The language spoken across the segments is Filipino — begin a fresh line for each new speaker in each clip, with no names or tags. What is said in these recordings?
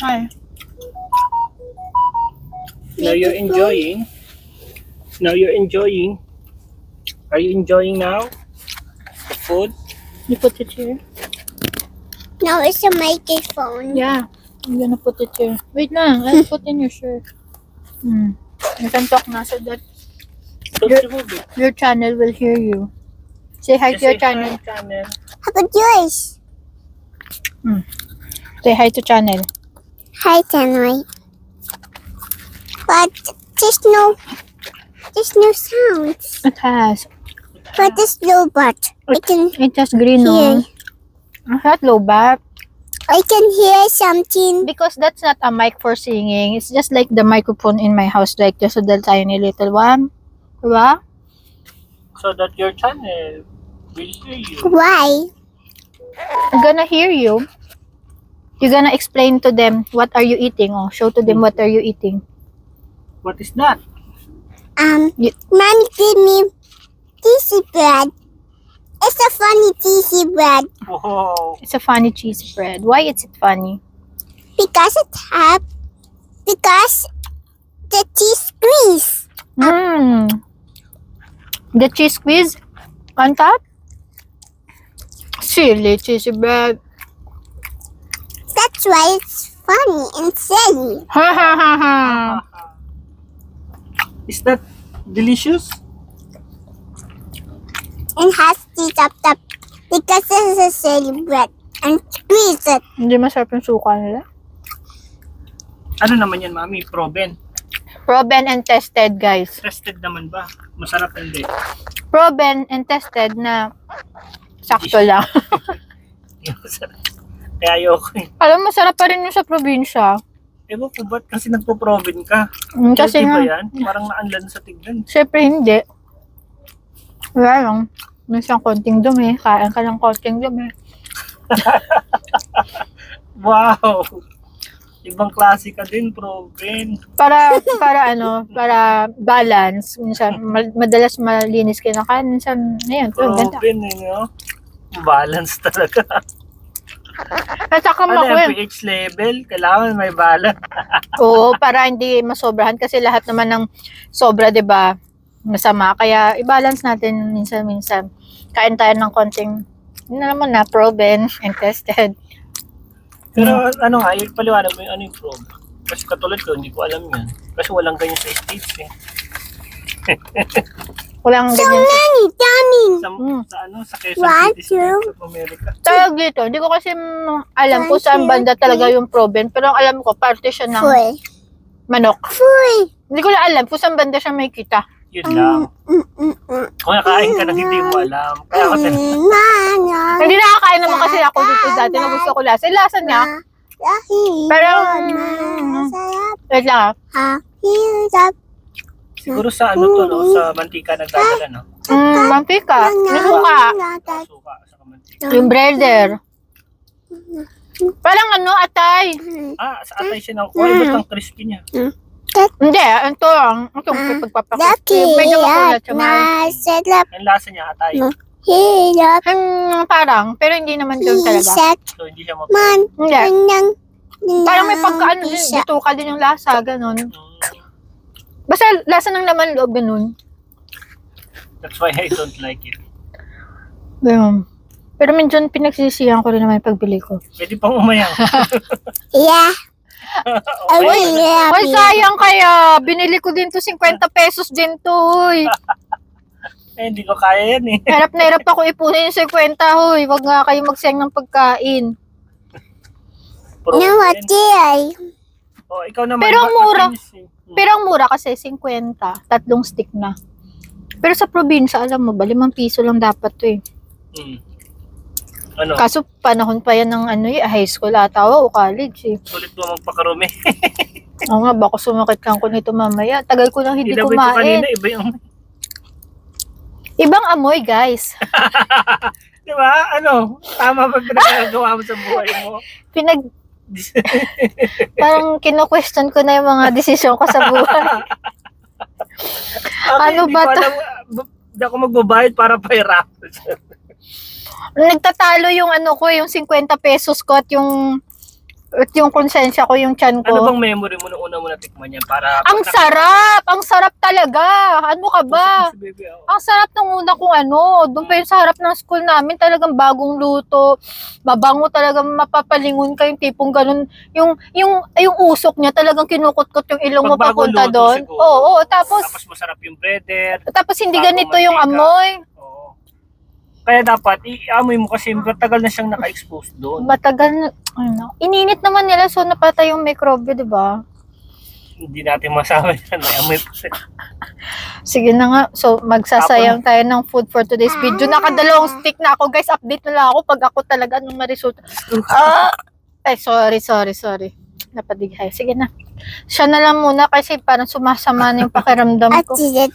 Hi.
Now you're enjoying. Now you're enjoying. Are you enjoying now? The food?
You put it here?
No, it's a microphone.
Yeah. I'm gonna put it here. Wait lang. I'll put in your shirt. You can talk na so that
Don't remove it.
your channel will hear you. Say hi
Just
to your
say hi,
channel.
channel.
How about yours?
Say hi to channel.
Hi, Tanway. But there's no sounds.
It has.
But this robot, I can
It has green
hear.
on. Not low back.
I can hear something.
Because that's not a mic for singing. It's just like the microphone in my house. Like just a little tiny little one. Diba?
So that your channel will hear you.
Why?
I'm gonna hear you. You're gonna explain to them what are you eating. Oh, show to them what are you eating.
What is that?
Mommy gave me cheesy bread. It's a funny cheesy bread
Oh,
It's a funny cheese bread. Why is it funny?
because the cheese squeeze.
The cheese squeeze on top? Silly cheesy bread.
That's why it's funny and silly.
Ha ha ha ha.
is that delicious?
And has cheese up top because this is a silly bread. And squeeze it.
Hindi masarap yung suka nila.
Ano naman yan, mami? Proven.
Proven and tested, guys.
Tested naman ba? Masarap hindi.
Proven and tested na sakto lang.
Kaya ayoko eh.
Alam, masarap pa rin yung sa probinsya.
Ewan ko ba't kasi nagpo-proven ka?
Kasi
Healthy ba
nga,
yan? Parang naanlan sa tignan.
syempre hindi. Wala lang. Minsan konting dumi. Kain ka ng konting dumi.
Wow! Ibang klase ka din, proven.
Para balance. Minsan, madalas malinis kinakain. Minsan, ayun, proven.
Proven eh, no? Balance talaga.
At saka
Ano
ako
yung pH level? Kailangan may balance.
Oo, para hindi masobrahan kasi lahat naman ng sobra, 'di ba? Masama. Kaya i-balance natin minsan-minsan. Kain tayo ng konting yun na naman na proven and tested.
Pero ano nga, yung paliwanag mo yung ano yung probe. Kasi katulad ko, hindi ko alam yan. Kasi walang ganyan sa States eh.
Walang
So
ganyan.
many, dummy.
Sa ano, sa Quezon
One,
City, States
two.
of America.
Tawag dito, hindi ko kasi alam kung saan banda talaga yung proven. Pero ang alam ko, parte siya ng
Full.
manok.
Full.
Hindi ko lang alam kung saan banda siya may kita.
Yun lang. Kung nakain ka na hindi mo alam. Kaya ako
Hindi nakakain naman kasi ako dito dati na gusto ko lasa. Lasa niya. Pero, wait lang
siguro sa ano to, no? Sa mantika nagdadala, no?
mantika. Nusuka.
Suka sa mantika.
Yung brother. Parang ano, atay.
Ah, sa atay siya nakukuha. Ba't ang crispy niya?
Hindi, ito ang pagpapakit.
Lucky,
Medyo makulat siya.
masarap,
Ang lasa niya, atay.
hirap,
Parang, pero hindi naman doon talaga.
isak,
So, hindi siya
man,
Hindi.
nang,
Parang may pagkaano din,
isak.
dito ka din yung lasa, ganun. Basta lasa ng laman loob, ganun.
That's why I don't like it.
Ganun. Pero medyo pinagsisihan ko rin naman yung pagbili ko.
Pwede pang umayang.
Yeah, I
Okay.
will
Ay,
happy.
sayang kaya. Binili ko din to 50 pesos din to, hoy.
Eh, hindi ko kaya yan eh.
Hirap na hirap ako ipunin yung 50, hoy. Huwag nga kayo magsayang ng pagkain.
Proven.
No, what did
Oh, ikaw naman.
Pero ang mura.
matamis eh.
Pero ang mura kasi 50, tatlong stick na. Pero sa probinsya, alam mo ba, 5 piso lang dapat to eh.
Ano?
Kaso panahon pa yan ng ano eh, high school ata o college eh.
Sulit mo magpakarumi.
Oo nga, baka sumakit kang ko nito mamaya. Tagal ko nang hindi
Ilaboy ko kanina,
kumain.
iba yung...
Ibang amoy, guys.
Di ba? Ano? Tama ba pinagagawa mo sa buhay mo?
Parang kino-question ko na yung mga desisyon ko sa buhay. Ano
hindi
ba
ko
to?
alam, Hindi ako magbabayad para pahirap.
Nagtatalo yung ano ko, yung 50 pesos ko at yung At yung konsensya ko, yung tiyan ko.
Ano bang memory mo nung una mo natikman yan? Para
Ang sarap! Ang sarap talaga! Ano ka ba?
Si baby, oh.
Ang sarap nung una kong doon pa yung sa harap ng school namin, talagang bagong luto, mabango talagang mapapalingon ka yung tipong ganun, yung usok niya talagang kinukot-kot yung ilong mo
Pag bagong
papunta
luto
doon.
siguro.
Oo, tapos
Masarap yung breader.
hindi
bago
ganito yung
mantika.
amoy.
Oo. Kaya dapat, i-amoy mo kasi matagal na siyang naka-expose doon.
Matagal na, ininit naman nila so napatay yung microbe, di ba?
Hindi natin masabi yan. May amoy pa siya.
Sige na nga. So, magsasayang tayo ng food for today's video. Nakadalawang stick na ako. Guys, update na lang ako pag ako talaga nung ma-resulta. Ay, sorry. Napadighay. Sige na. Siya na lang muna kasi parang sumasama na yung pakiramdam
I
ko.
did it.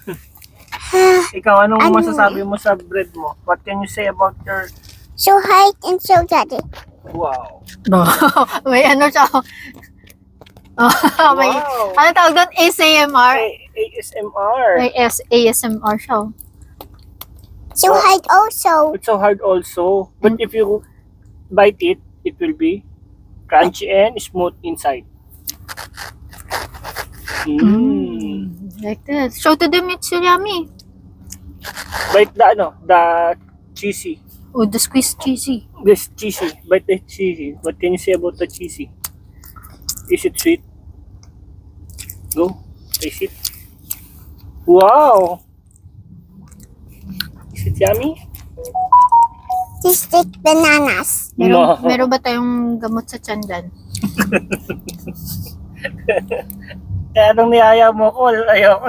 Ikaw, anong masasabi mo sa bread mo? What can you say about your...
So high and so daddy.
Wow.
May ano siya. May,
Wow.
ano tawag doon? ASMR.
ASMR.
May ASMR siya.
So high also.
It's so hard also. But if you bite it, it will be crunchy and smooth inside.
Like this. Show to them it's yummy.
Bite the cheesy.
Oh, the squeeze cheesy.
This cheesy. Bite the cheesy. What can you say about the cheesy? Is it sweet? Go. Taste it. Wow. Is it yummy?
Just take bananas.
Meron ba tayong gamot sa tiyan dyan?
Kaya anong niyaya mo ko? Ayoko.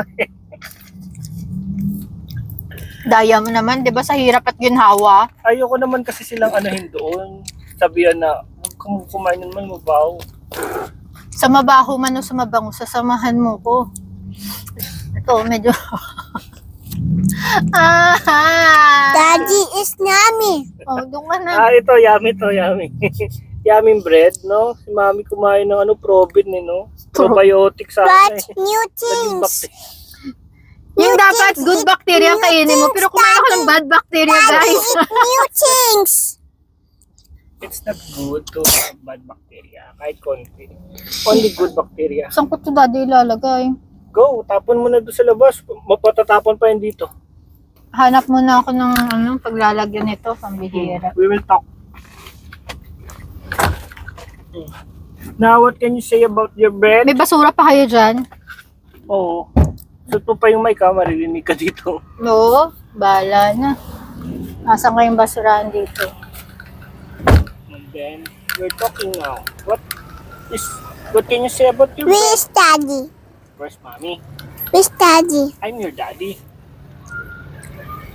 Daya mo naman, di ba, sa hirap at ginhawa?
Ayoko naman kasi silang anahin doon. Sabihan na, huwag kang kumain naman, mabaw.
Sa mabaho man o sa mabango, sasamahan mo ko. Ito, medyo...
Daddy is yummy.
Oh, doon ka na.
Ito, yummy to, yummy. Yummy bread, no? Si mami kumain ng probin, no? Probiotic sa
But
akin.
new
Naging
things.
bacteria.
Yung dapat good bacteria kainin mo, pero kumain ako ng bad bacteria, guys.
New things.
It's not good to have bad bacteria. Kahit konti. Only good bacteria.
Saan ko ito daddy ilalagay?
Go, tapon mo na doon sa labas. Mapatatapon pa yun dito.
Hanap muna ako ng paglalagyan nito, pambihira.
We will talk. Now, what can you say about your bread?
May basura pa kayo dyan?
Oo. So, ito pa yung mic ha, maririnig ka dito.
Oo, bala na. Nasaan kayong basurahan dito?
And then, we're talking now. What can you say about your bread?
Where's daddy?
Where's mommy?
Where's daddy?
I'm your daddy.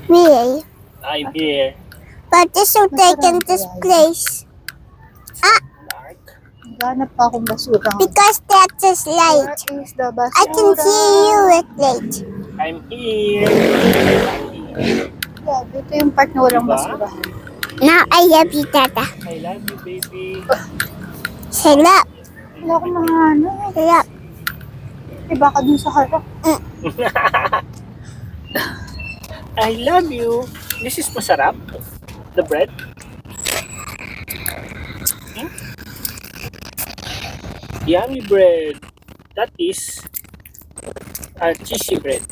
Really?
I'm here.
But this will take in this place.
Dark.
Ganap pa akong basura.
Because that is light.
Where is the basura?
I can see you at light.
I'm here.
Yeah, dito yung part na walang
Diba?
basura.
Now I love you, Dada.
I love you, baby.
Say love.
Wala akong mga ano.
Love.
Iba ka dun sa harap.
I love you. This is masarap. The bread. Yummy bread. That is a cheesy bread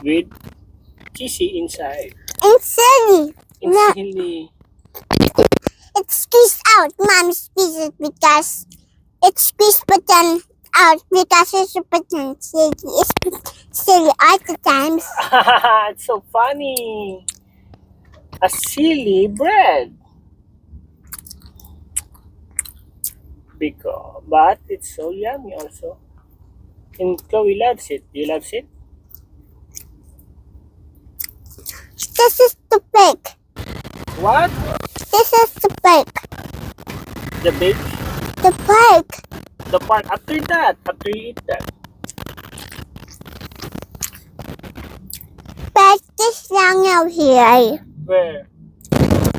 with cheesy inside.
And silly.
It's
No.
really
It's squeezed out. Mom squeezes it because it's squeezed button out because it's a button. Silly. It's silly all the times.
it's so funny. A silly bread. But it's so yummy also. And Chloe loves it. Do you love it?
This is the bake.
What?
This is the bake.
The bake?
The bake.
The part after that. After you eat that.
But this long out here.
Where?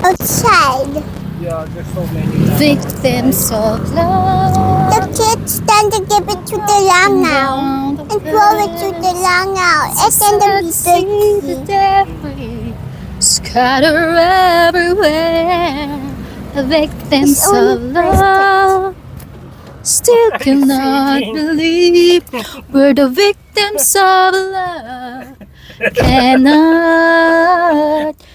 Outside.
Yeah, there's so many.
Victims of love.
The kids tend to give it to the long now. And throw it to the long now. And then the big
Scatter everywhere. The victims
It's only
of love. Still
What are you
cannot
singing?
believe we're the victims of love. Cannot.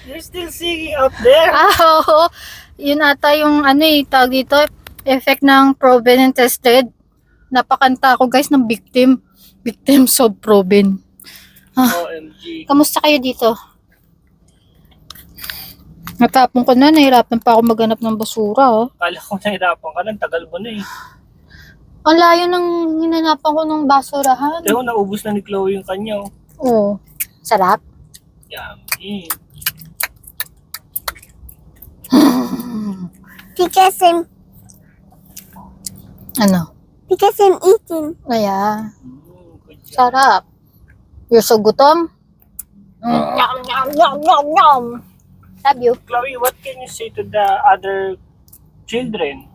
You're still singing out there.
Oo. Yun ata yung tawag dito, effect ng proven and tested. Napakanta ako guys ng victim. Victims of proven.
OMG.
Kamusta kayo dito? Natapon ko na, nahirapan pa ako maghanap ng basura. Oh.
Kala ko nahirapan ka lang, tagal mo na eh.
Ang layo ng hinanapan ko ng basurahan.
Pero naubos na ni Chloe yung kanya. Oh.
Oo. Sarap.
Yummy.
Because I'm
Ano?
eating.
Kaya,
Good job.
sarap. You're so gutom? Yum, yum, yum, yum, yum. Love you.
Chloe, what can you say to the other children?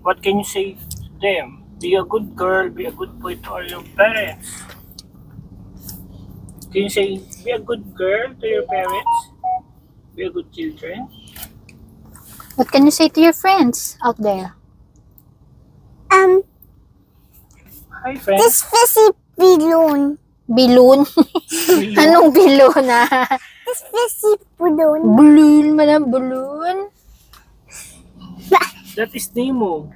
What can you say to them? Be a good girl, be a good boy to all your parents. Can you say, be a good girl to your parents? Be a good children?
What can you say to your friends out there?
Hi, friends.
This fizzy balloon.
Balloon? Anong balloon
This fizzy balloon.
Balloon man balloon?
That is Nemo.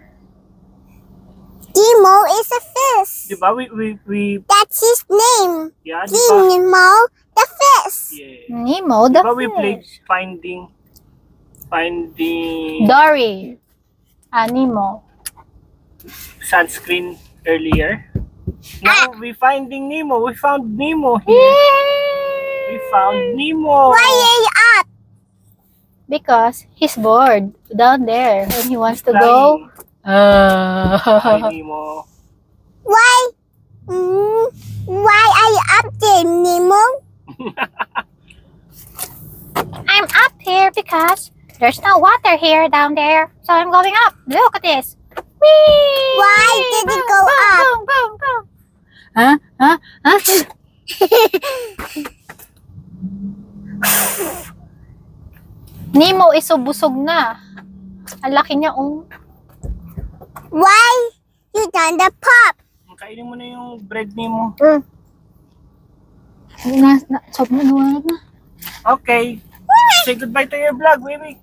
Nemo is a fish.
Diba? We
That's his name.
yeah, diba?
Nemo, the fish.
Yeah.
Nemo, the
Diba we played
fish.
finding
Dory. Nemo.
sunscreen earlier. Now we finding Nemo. We found Nemo here.
Yay!
We found Nemo.
Why are you up?
Because he's bored down there and he wants to go.
Hi, Nemo.
Why? Why are you up there, Nemo?
I'm up here because there's no water here down there. So I'm going up. Look at this. Whee!
Why did it go up?
Boom, boom, boom. Huh? Huh? Huh? Nemo is so busog na. Ang laki niya, oh.
Why you done the pop?
Kainin mo na yung bread Nemo.
Sobrang nawalag na.
Okay. Say goodbye to your vlog, baby.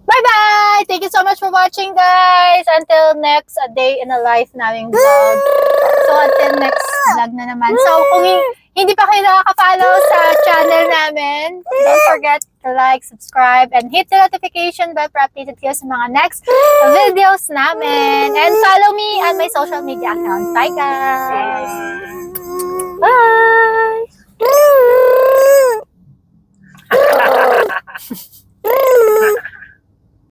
Bye-bye! Thank you so much for watching, guys! Until next a day in a life naming vlog. So, until next vlog na naman. So, kung hindi pa kayo nakaka-follow sa channel namin, don't forget to like, subscribe, and hit the notification bell for updated kayo sa mga next videos namin. And follow me on my social media accounts. Bye, guys! Bye!